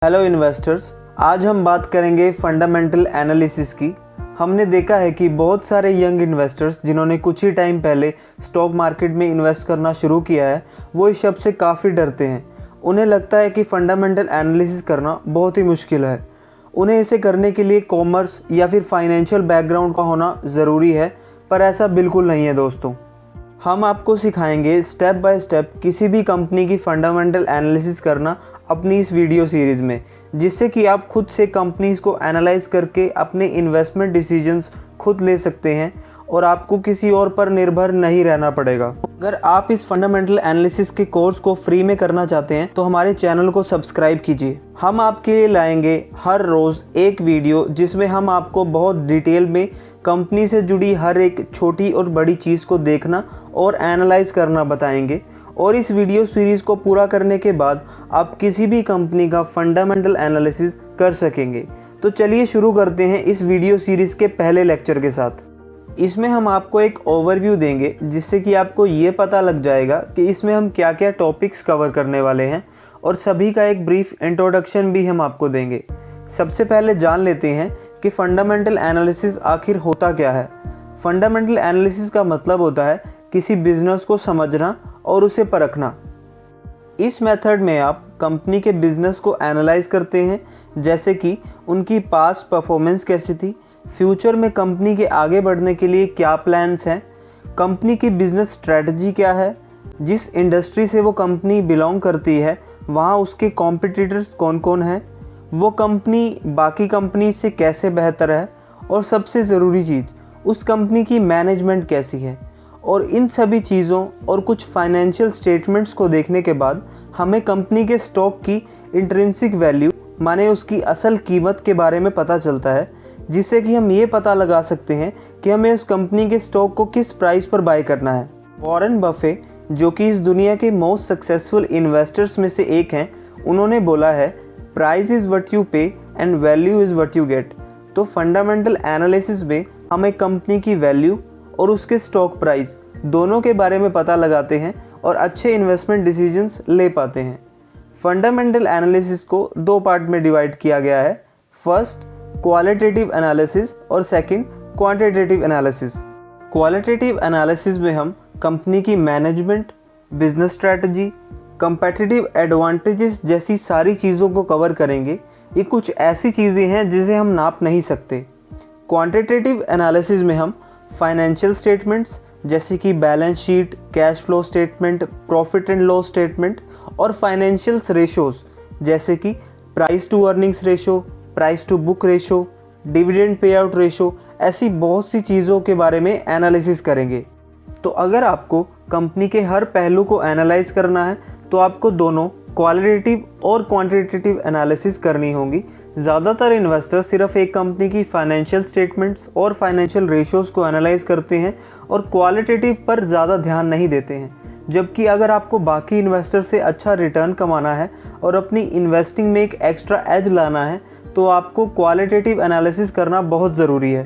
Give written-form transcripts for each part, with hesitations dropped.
Hello investors, आज हम बात करेंगे फंडामेंटल एनालिसिस की। हमने देखा है कि बहुत सारे यंग इन्वेस्टर्स जिन्होंने कुछ ही टाइम पहले स्टॉक मार्केट में इन्वेस्ट करना शुरू किया है, वो इस शब्द से काफ़ी डरते हैं। उन्हें लगता है कि फंडामेंटल एनालिसिस करना बहुत ही मुश्किल है। उन्हें इसे करने के लिए कॉमर्स या फिर फाइनेंशियल बैकग्राउंड का होना ज़रूरी है, पर ऐसा बिल्कुल नहीं है दोस्तों। हम आपको सिखाएंगे स्टेप बाय स्टेप किसी भी कंपनी की फंडामेंटल एनालिसिस करना अपनी इस वीडियो सीरीज़ में, जिससे कि आप खुद से कंपनीज़ को एनालाइज करके अपने इन्वेस्टमेंट डिसीजंस खुद ले सकते हैं और आपको किसी और पर निर्भर नहीं रहना पड़ेगा। अगर आप इस फंडामेंटल एनालिसिस के कोर्स को फ्री में करना चाहते हैं तो हमारे चैनल को सब्सक्राइब कीजिए। हम आपके लिए लाएंगे हर रोज़ एक वीडियो जिसमें हम आपको बहुत डिटेल में कंपनी से जुड़ी हर एक छोटी और बड़ी चीज़ को देखना और एनालाइज करना बताएंगे। और इस वीडियो सीरीज़ को पूरा करने के बाद आप किसी भी कंपनी का फंडामेंटल एनालिसिस कर सकेंगे। तो चलिए शुरू करते हैं इस वीडियो सीरीज़ के पहले लेक्चर के साथ। इसमें हम आपको एक ओवरव्यू देंगे जिससे कि आपको ये पता लग जाएगा कि इसमें हम क्या क्या टॉपिक्स कवर करने वाले हैं, और सभी का एक ब्रीफ इंट्रोडक्शन भी हम आपको देंगे। सबसे पहले जान लेते हैं कि फंडामेंटल एनालिसिस आखिर होता क्या है। फंडामेंटल एनालिसिस का मतलब होता है किसी बिजनेस को समझना और उसे परखना। इस मेथड में आप कंपनी के बिजनेस को एनालाइज करते हैं, जैसे कि उनकी पास्ट परफॉर्मेंस कैसी थी, फ्यूचर में कंपनी के आगे बढ़ने के लिए क्या प्लान्स हैं, कंपनी की बिजनेस स्ट्रेटजी क्या है, जिस इंडस्ट्री से वो कंपनी बिलोंग करती है वहाँ उसके कॉम्पिटिटर्स कौन कौन हैं, वो कंपनी बाकी कंपनी से कैसे बेहतर है, और सबसे ज़रूरी चीज़ उस कंपनी की मैनेजमेंट कैसी है। और इन सभी चीज़ों और कुछ फाइनेंशियल स्टेटमेंट्स को देखने के बाद हमें कंपनी के स्टॉक की इंट्रिंसिक वैल्यू माने उसकी असल कीमत के बारे में पता चलता है, जिससे कि हम ये पता लगा सकते हैं कि हमें उस कंपनी के स्टॉक को किस प्राइस पर बाय करना है। वॉरेन बफे, जो कि इस दुनिया के मोस्ट सक्सेसफुल इन्वेस्टर्स में से एक हैं, उन्होंने बोला है प्राइस इज़ व्हाट यू पे and value is what you get. तो फंडामेंटल एनालिसिस में हमें कंपनी की वैल्यू और उसके स्टॉक प्राइस दोनों के बारे में पता लगाते हैं और अच्छे इन्वेस्टमेंट डिसीजंस ले पाते हैं। फंडामेंटल एनालिसिस को दो पार्ट में डिवाइड किया गया है। फर्स्ट क्वालिटेटिव एनालिसिस और second quantitative analysis. Qualitative analysis में हम कंपनी की management, business strategy, competitive advantages जैसी सारी चीज़ों को कवर करेंगे। ये कुछ ऐसी चीज़ें हैं जिसे हम नाप नहीं सकते। क्वांटिटेटिव एनालिसिस में हम फाइनेंशियल स्टेटमेंट्स जैसे कि balance sheet, cash flow statement, profit and loss statement, और फाइनेंशियल रेशोज़ जैसे कि price to earnings ratio, price to book ratio, dividend pay out ratio, ऐसी बहुत सी चीज़ों के बारे में एनालिसिस करेंगे। तो अगर आपको कंपनी के हर पहलू को एनालाइज करना है तो आपको दोनों क्वालिटेटिव और क्वांटिटेटिव एनालिसिस करनी होगी। ज़्यादातर इन्वेस्टर सिर्फ एक कंपनी की फाइनेंशियल स्टेटमेंट्स और फाइनेंशियल रेशोज़ को एनालाइज करते हैं और क्वालिटेटिव पर ज़्यादा ध्यान नहीं देते हैं। जबकि अगर आपको बाकी इन्वेस्टर से अच्छा रिटर्न कमाना है और अपनी इन्वेस्टिंग में एक एक्स्ट्रा एज लाना है तो आपको क्वालिटेटिव एनालिसिस करना बहुत ज़रूरी है।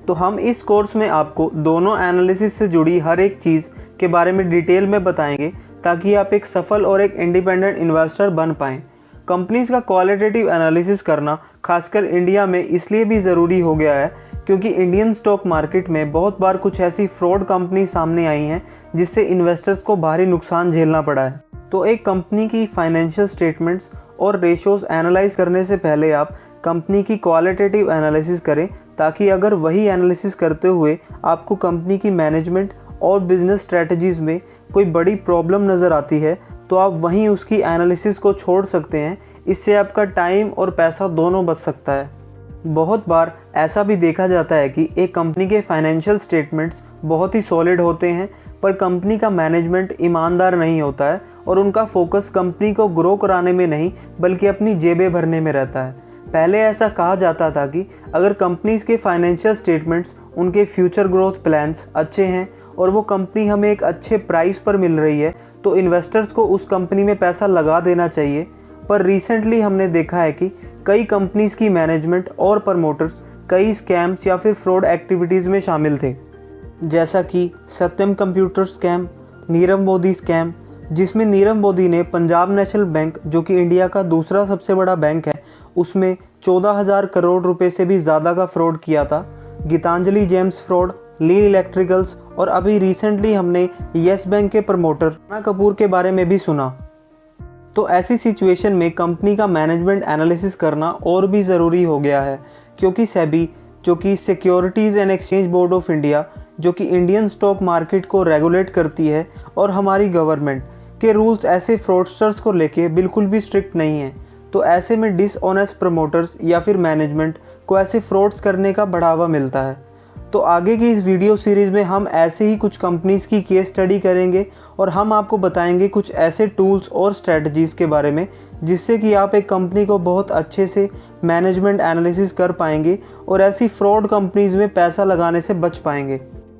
तो हम इस कोर्स में आपको दोनों एनालिसिस से जुड़ी हर एक चीज़ के बारे में डिटेल में बताएंगे ताकि आप एक सफल और एक इंडिपेंडेंट इन्वेस्टर बन पाएँ। कंपनीज का क्वालिटेटिव एनालिसिस करना खासकर इंडिया में इसलिए भी ज़रूरी हो गया है क्योंकि इंडियन स्टॉक मार्केट में बहुत बार कुछ ऐसी फ्रॉड कंपनी सामने आई हैं जिससे इन्वेस्टर्स को भारी नुकसान झेलना पड़ा है। तो एक कंपनी की फाइनेंशियल स्टेटमेंट्स और रेशोज़ एनालाइज करने से पहले आप कंपनी की क्वालिटेटिव एनालिसिस करें, ताकि अगर वही एनालिसिस करते हुए आपको कंपनी की मैनेजमेंट और बिजनेस स्ट्रेटजीज़ में कोई बड़ी प्रॉब्लम नज़र आती है तो आप वहीं उसकी एनालिसिस को छोड़ सकते हैं। इससे आपका टाइम और पैसा दोनों बच सकता है। बहुत बार ऐसा भी देखा जाता है कि एक कंपनी के फाइनेंशियल स्टेटमेंट्स बहुत ही सॉलिड होते हैं पर कंपनी का मैनेजमेंट ईमानदार नहीं होता है और उनका फोकस कंपनी को ग्रो कराने में नहीं बल्कि अपनी जेबें भरने में रहता है। पहले ऐसा कहा जाता था कि अगर कंपनीज़ के फाइनेंशियल स्टेटमेंट्स, उनके फ्यूचर ग्रोथ प्लान्स अच्छे हैं और वो कंपनी हमें एक अच्छे प्राइस पर मिल रही है तो इन्वेस्टर्स को उस कंपनी में पैसा लगा देना चाहिए। पर रिसेंटली हमने देखा है कि कई कंपनीज़ की मैनेजमेंट और प्रमोटर्स कई स्कैम्स या फिर फ्रॉड एक्टिविटीज़ में शामिल थे, जैसा कि Satyam computer scam, Nirav Modi scam, जिसमें नीरव मोदी ने पंजाब नेशनल बैंक, जो कि इंडिया का दूसरा सबसे बड़ा बैंक है, उसमें 14,000 करोड़ रुपए से भी ज़्यादा का फ्रॉड किया था। गीतांजलि जेम्स फ्रॉड, लीन इलेक्ट्रिकल्स और अभी रिसेंटली हमने येस बैंक के प्रमोटर राणा कपूर के बारे में भी सुना। तो ऐसी सिचुएशन में कंपनी का मैनेजमेंट एनालिसिस करना और भी ज़रूरी हो गया है, क्योंकि सेबी जो कि securities and exchange board of India जो कि इंडियन स्टॉक मार्केट को रेगुलेट करती है, और हमारी गवर्नमेंट के रूल्स ऐसे फ्रॉडस्टर्स को लेके बिल्कुल भी स्ट्रिक्ट नहीं है। तो ऐसे में डिसऑनेस्ट प्रमोटर्स या फिर मैनेजमेंट को ऐसे फ्रॉड्स करने का बढ़ावा मिलता है। तो आगे की इस वीडियो सीरीज़ में हम ऐसे ही कुछ कंपनीज़ की केस स्टडी करेंगे और हम आपको बताएंगे कुछ ऐसे टूल्स और स्ट्रेटजीज़ के बारे में जिससे कि आप एक कंपनी को बहुत अच्छे से मैनेजमेंट एनालिसिस कर पाएंगे और ऐसी फ्रॉड कंपनीज़ में पैसा लगाने से बच पाएंगे।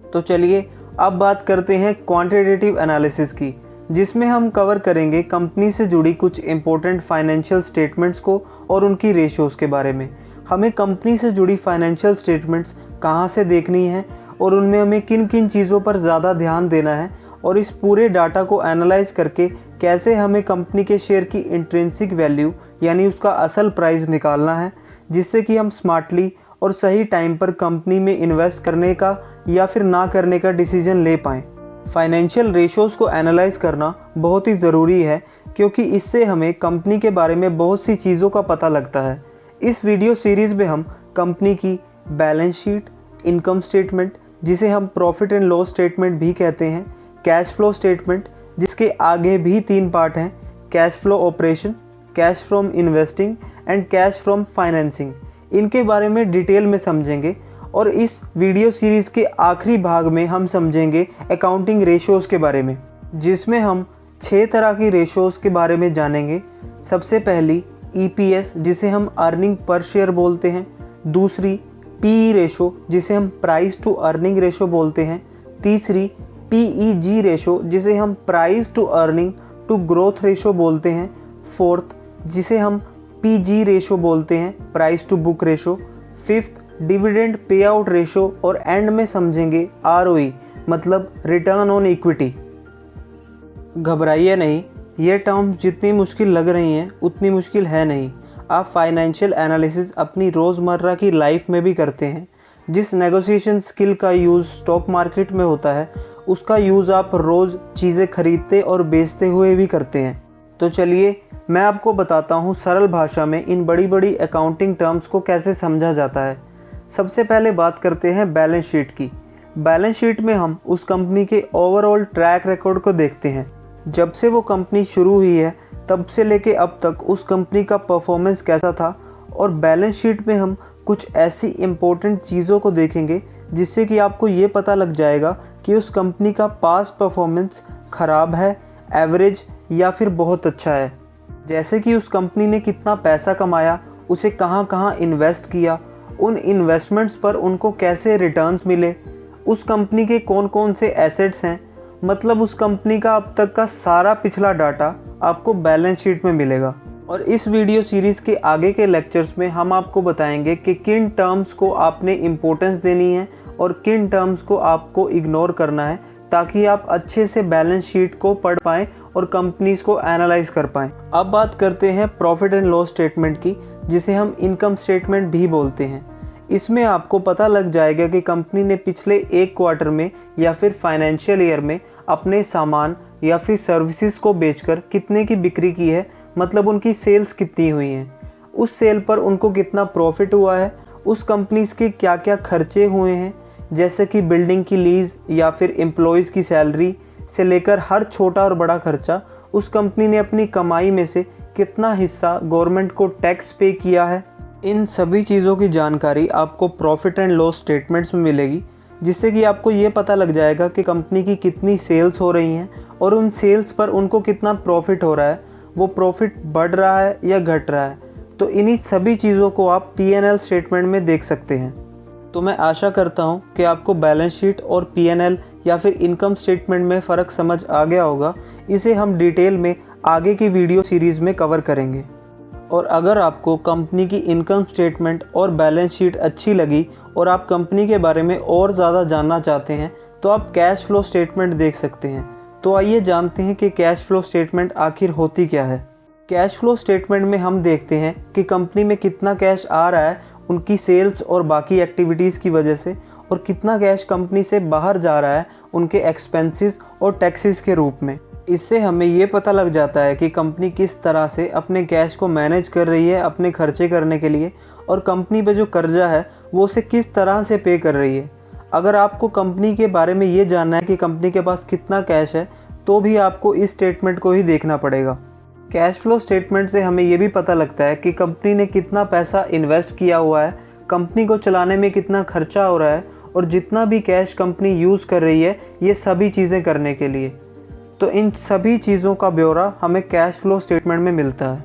तो चलिए अब बात करते हैं क्वांटिटेटिव एनालिसिस की, जिसमें हम कवर करेंगे कंपनी से जुड़ी कुछ इंपॉर्टेंट फाइनेंशियल स्टेटमेंट्स को और उनकी रेशियोज़ के बारे में। हमें कंपनी से जुड़ी फाइनेंशियल स्टेटमेंट्स कहाँ से देखनी है और उनमें हमें किन किन चीज़ों पर ज़्यादा ध्यान देना है, और इस पूरे डाटा को एनालाइज करके कैसे हमें कंपनी के शेयर की इंट्रिंसिक वैल्यू यानी उसका असल प्राइस निकालना है, जिससे कि हम स्मार्टली और सही टाइम पर कंपनी में इन्वेस्ट करने का या फिर ना करने का डिसीजन ले पाएँ। फाइनेंशियल रेशोज़ को एनालाइज करना बहुत ही ज़रूरी है, क्योंकि इससे हमें कंपनी के बारे में बहुत सी चीज़ों का पता लगता है। इस वीडियो सीरीज़ में हम कंपनी की बैलेंस शीट, इनकम स्टेटमेंट जिसे हम प्रॉफिट एंड लॉस स्टेटमेंट भी कहते हैं, कैश फ्लो स्टेटमेंट जिसके आगे भी 3 पार्ट हैं, cash flow operation, cash from investing and cash from financing, इनके बारे में डिटेल में समझेंगे। और इस वीडियो सीरीज़ के आखिरी भाग में हम समझेंगे अकाउंटिंग रेशोज़ के बारे में, जिसमें हम 6 तरह की रेशोज़ के बारे में जानेंगे। सबसे पहली EPS जिसे हम अर्निंग पर शेयर बोलते हैं, दूसरी PE रेशो जिसे हम प्राइस टू अर्निंग रेशो बोलते हैं, तीसरी PEG रेशो जिसे हम price to earning to growth ratio बोलते हैं, फोर्थ जिसे हम PG रेशो बोलते हैं, price to book ratio, fifth dividend pay out ratio, और एंड में समझेंगे ROE मतलब रिटर्न ऑन इक्विटी। घबराइए नहीं, ये टर्म्स जितनी मुश्किल लग रही हैं उतनी मुश्किल है नहीं। आप फाइनेंशियल एनालिसिस अपनी रोज़मर्रा की लाइफ में भी करते हैं। जिस नेगोशिएशन स्किल का यूज़ स्टॉक मार्केट में होता है, उसका यूज़ आप रोज़ चीज़ें खरीदते और बेचते हुए भी करते हैं। तो चलिए मैं आपको बताता हूँ सरल भाषा में इन बड़ी बड़ी अकाउंटिंग टर्म्स को कैसे समझा जाता है। सबसे पहले बात करते हैं बैलेंस शीट की। बैलेंस शीट में हम उस कंपनी के ओवरऑल ट्रैक रिकॉर्ड को देखते हैं। जब से वो कंपनी शुरू हुई है तब से लेके अब तक उस कंपनी का परफॉर्मेंस कैसा था, और बैलेंस शीट में हम कुछ ऐसी इम्पोर्टेंट चीज़ों को देखेंगे जिससे कि आपको ये पता लग जाएगा कि उस कंपनी का पास्ट परफॉर्मेंस ख़राब है, एवरेज या फिर बहुत अच्छा है। जैसे कि उस कंपनी ने कितना पैसा कमाया, उसे कहाँ कहाँ इन्वेस्ट किया, उन इन्वेस्टमेंट्स पर उनको कैसे रिटर्न्स मिले, उस कंपनी के कौन कौन से एसेट्स हैं, मतलब उस कंपनी का अब तक का सारा पिछला डाटा आपको बैलेंस शीट में मिलेगा। और इस वीडियो सीरीज़ के आगे के लेक्चर्स में हम आपको बताएंगे कि किन टर्म्स को आपने इम्पोर्टेंस देनी है और किन टर्म्स को आपको इग्नोर करना है, ताकि आप अच्छे से बैलेंस शीट को पढ़ पाएँ और कंपनीज़ को एनालाइज कर पाएँ। अब बात करते हैं प्रॉफिट एंड लॉस स्टेटमेंट की, जिसे हम इनकम स्टेटमेंट भी बोलते हैं। इसमें आपको पता लग जाएगा कि कंपनी ने पिछले 1 क्वार्टर में या फिर फाइनेंशियल ईयर में अपने सामान या फिर सर्विसेज को बेचकर कितने की बिक्री की है, मतलब उनकी सेल्स कितनी हुई हैं, उस सेल पर उनको कितना प्रॉफिट हुआ है, उस कंपनीज़ के क्या क्या खर्चे हुए हैं, जैसे कि बिल्डिंग की लीज़ या फिर एम्प्लॉयज़ की सैलरी से लेकर हर छोटा और बड़ा खर्चा, उस कंपनी ने अपनी कमाई में से कितना हिस्सा गवर्नमेंट को टैक्स पे किया है। इन सभी चीज़ों की जानकारी आपको प्रॉफिट एंड लॉस स्टेटमेंट्स में मिलेगी, जिससे कि आपको ये पता लग जाएगा कि कंपनी की कितनी सेल्स हो रही हैं और उन सेल्स पर उनको कितना प्रॉफिट हो रहा है, वो प्रॉफिट बढ़ रहा है या घट रहा है। तो इन्हीं सभी चीज़ों को आप P&L स्टेटमेंट में देख सकते हैं। तो मैं आशा करता हूँ कि आपको बैलेंस शीट और P&L या फिर इनकम स्टेटमेंट में फ़र्क समझ आ गया होगा। इसे हम डिटेल में आगे की वीडियो सीरीज़ में कवर करेंगे। और अगर आपको कंपनी की इनकम स्टेटमेंट और बैलेंस शीट अच्छी लगी और आप कंपनी के बारे में और ज़्यादा जानना चाहते हैं, तो आप कैश फ्लो स्टेटमेंट देख सकते हैं। तो आइए जानते हैं कि कैश फ्लो स्टेटमेंट आखिर होती क्या है। कैश फ्लो स्टेटमेंट में हम देखते हैं कि कंपनी में कितना कैश आ रहा है उनकी सेल्स और बाकी एक्टिविटीज़ की वजह से, और कितना कैश कंपनी से बाहर जा रहा है उनके एक्सपेंसेस और टैक्सेस के रूप में। इससे हमें ये पता लग जाता है कि कंपनी किस तरह से अपने कैश को मैनेज कर रही है अपने खर्चे करने के लिए, और कंपनी पे जो कर्जा है वो उसे किस तरह से पे कर रही है। अगर आपको कंपनी के बारे में ये जानना है कि कंपनी के पास कितना कैश है, तो भी आपको इस स्टेटमेंट को ही देखना पड़ेगा। कैश फ्लो स्टेटमेंट से हमें ये भी पता लगता है कि कंपनी ने कितना पैसा इन्वेस्ट किया हुआ है, कंपनी को चलाने में कितना खर्चा हो रहा है, और जितना भी कैश कंपनी यूज़ कर रही है ये सभी चीज़ें करने के लिए। तो इन सभी चीज़ों का ब्यौरा हमें कैश फ्लो स्टेटमेंट में मिलता है।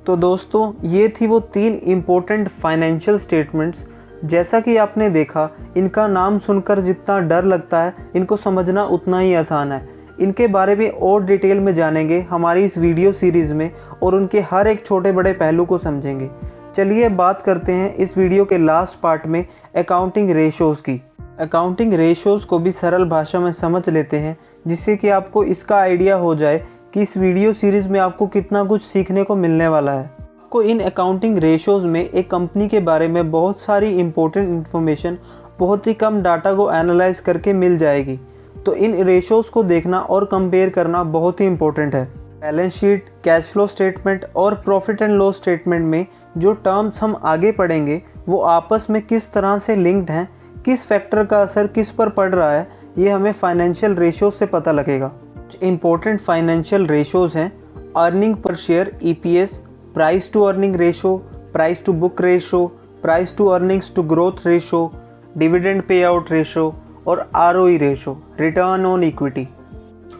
तो दोस्तों, ये थी वो 3 इम्पोर्टेंट फाइनेंशियल स्टेटमेंट्स। जैसा कि आपने देखा, इनका नाम सुनकर जितना डर लगता है, इनको समझना उतना ही आसान है। इनके बारे में और डिटेल में जानेंगे हमारी इस वीडियो सीरीज़ में, और उनके हर एक छोटे बड़े पहलू को समझेंगे। चलिए बात करते हैं इस वीडियो के लास्ट पार्ट में अकाउंटिंग रेशोज़ की। अकाउंटिंग रेशोज़ को भी सरल भाषा में समझ लेते हैं, जिससे कि आपको इसका आइडिया हो जाए कि इस वीडियो सीरीज़ में आपको कितना कुछ सीखने को मिलने वाला है। आपको इन अकाउंटिंग रेशोज़ में एक कंपनी के बारे में बहुत सारी इंपॉर्टेंट इन्फॉर्मेशन बहुत ही कम डाटा को एनालाइज करके मिल जाएगी। तो इन रेशोज़ को देखना और कंपेयर करना बहुत ही इंपॉर्टेंट है। Balance sheet, cash flow statement और प्रॉफिट एंड लॉस स्टेटमेंट में जो टर्म्स हम आगे पढ़ेंगे वो आपस में किस तरह से लिंक्ड हैं, किस फैक्टर का असर किस पर पड़ रहा है, ये हमें फाइनेंशियल रेशोज़ से पता लगेगा। कुछ इंपॉर्टेंट फाइनेंशियल रेशोज़ हैं: earning per share EPS, price to earning ratio, price to book ratio, price to earnings to growth ratio, dividend pay out ratio और ROE ratio, return on equity.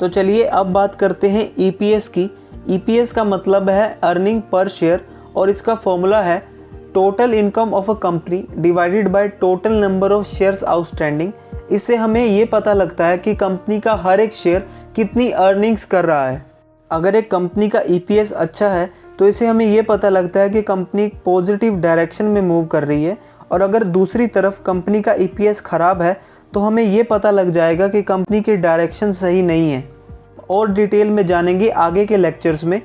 तो चलिए अब बात करते हैं EPS की। EPS का मतलब है अर्निंग पर शेयर, और इसका फॉर्मूला है total income of a company divided by total number of shares outstanding. इससे हमें ये पता लगता है कि कंपनी का हर एक शेयर कितनी अर्निंग्स कर रहा है। अगर एक कंपनी का EPS अच्छा है तो इससे हमें ये पता लगता है कि कंपनी पॉजिटिव डायरेक्शन में मूव कर रही है, और अगर दूसरी तरफ कंपनी का EPS ख़राब है तो हमें ये पता लग जाएगा कि कंपनी की डायरेक्शन सही नहीं है। और डिटेल में जानेंगे आगे के लेक्चर्स में।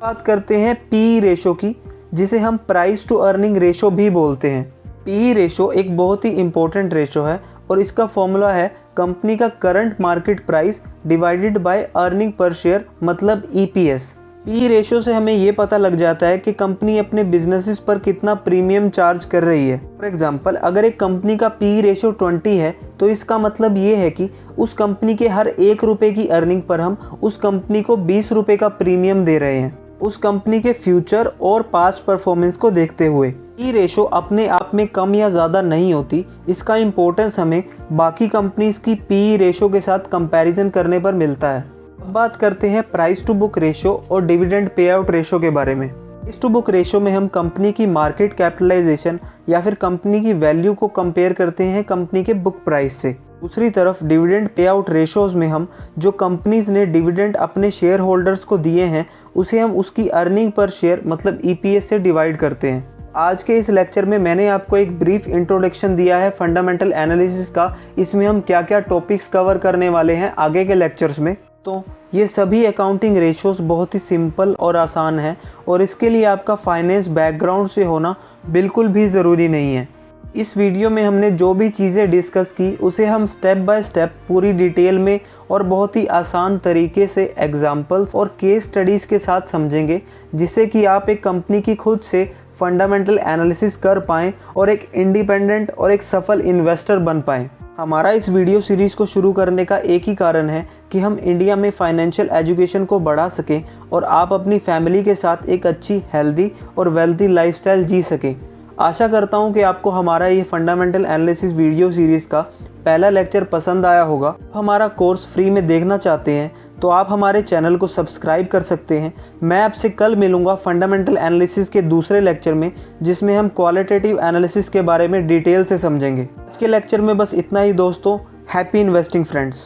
बात करते हैं PE रेशो की, जिसे हम प्राइस टू अर्निंग रेशो भी बोलते हैं। PE रेशो एक बहुत ही इंपॉर्टेंट रेशो है, और इसका फॉर्मूला है कंपनी का current market price divided by earning per share, मतलब EPS। PE रेशो से हमें ये पता लग जाता है कि कंपनी अपने बिजनेसेस पर कितना प्रीमियम चार्ज कर रही है। फॉर एग्जांपल, अगर एक कंपनी का PE रेशो 20 है तो इसका मतलब ये है कि उस कंपनी के हर 1 रुपये की अर्निंग पर हम उस कंपनी को 20 रुपये का प्रीमियम दे रहे हैं, उस कंपनी के फ्यूचर और पास्ट परफॉर्मेंस को देखते हुए। PE रेशो अपने आप में कम या ज़्यादा नहीं होती, इसका इम्पोर्टेंस हमें बाकी कंपनीज की PE रेशो के साथ कंपैरिजन करने पर मिलता है। अब बात करते हैं प्राइस टू बुक रेशो और डिविडेंड पे आउट रेशो के बारे में। प्राइस टू बुक रेशो में हम कंपनी की मार्केट कैपिटलाइजेशन या फिर कंपनी की वैल्यू को कंपेयर करते हैं कंपनी के बुक प्राइस से। दूसरी तरफ डिविडेंड पे आउट रेशोज़ में हम जो कंपनीज ने डिविडेंड अपने शेयर होल्डर्स को दिए हैं उसे हम उसकी अर्निंग पर शेयर, मतलब EPS से डिवाइड करते हैं। आज के इस लेक्चर में मैंने आपको एक ब्रीफ इंट्रोडक्शन दिया है फंडामेंटल एनालिसिस का। इसमें हम क्या क्या टॉपिक्स कवर करने वाले हैं आगे के लेक्चर्स में। तो ये सभी अकाउंटिंग रेशोज़ बहुत ही सिंपल और आसान है, और इसके लिए आपका फाइनेंस बैकग्राउंड से होना बिल्कुल भी ज़रूरी नहीं है। इस वीडियो में हमने जो भी चीज़ें डिस्कस की उसे हम स्टेप बाय स्टेप पूरी डिटेल में और बहुत ही आसान तरीके से एग्जाम्पल्स और केस स्टडीज़ के साथ समझेंगे, जिससे कि आप एक कंपनी की खुद से फंडामेंटल एनालिसिस कर पाएँ और एक इंडिपेंडेंट और एक सफल इन्वेस्टर बन पाएँ। हमारा इस वीडियो सीरीज़ को शुरू करने का एक ही कारण है कि हम इंडिया में फाइनेंशियल एजुकेशन को बढ़ा सकें और आप अपनी फैमिली के साथ एक अच्छी, हेल्दी और वेल्दी लाइफस्टाइल जी सकें। आशा करता हूं कि आपको हमारा ये फंडामेंटल एनालिसिस वीडियो सीरीज़ का पहला लेक्चर पसंद आया होगा। हमारा कोर्स फ्री में देखना चाहते हैं तो आप हमारे चैनल को सब्सक्राइब कर सकते हैं। मैं आपसे कल मिलूंगा फंडामेंटल एनालिसिस के दूसरे लेक्चर में, जिसमें हम क्वालिटेटिव एनालिसिस के बारे में डिटेल से समझेंगे। आज के लेक्चर में बस इतना ही दोस्तों। Happy investing friends.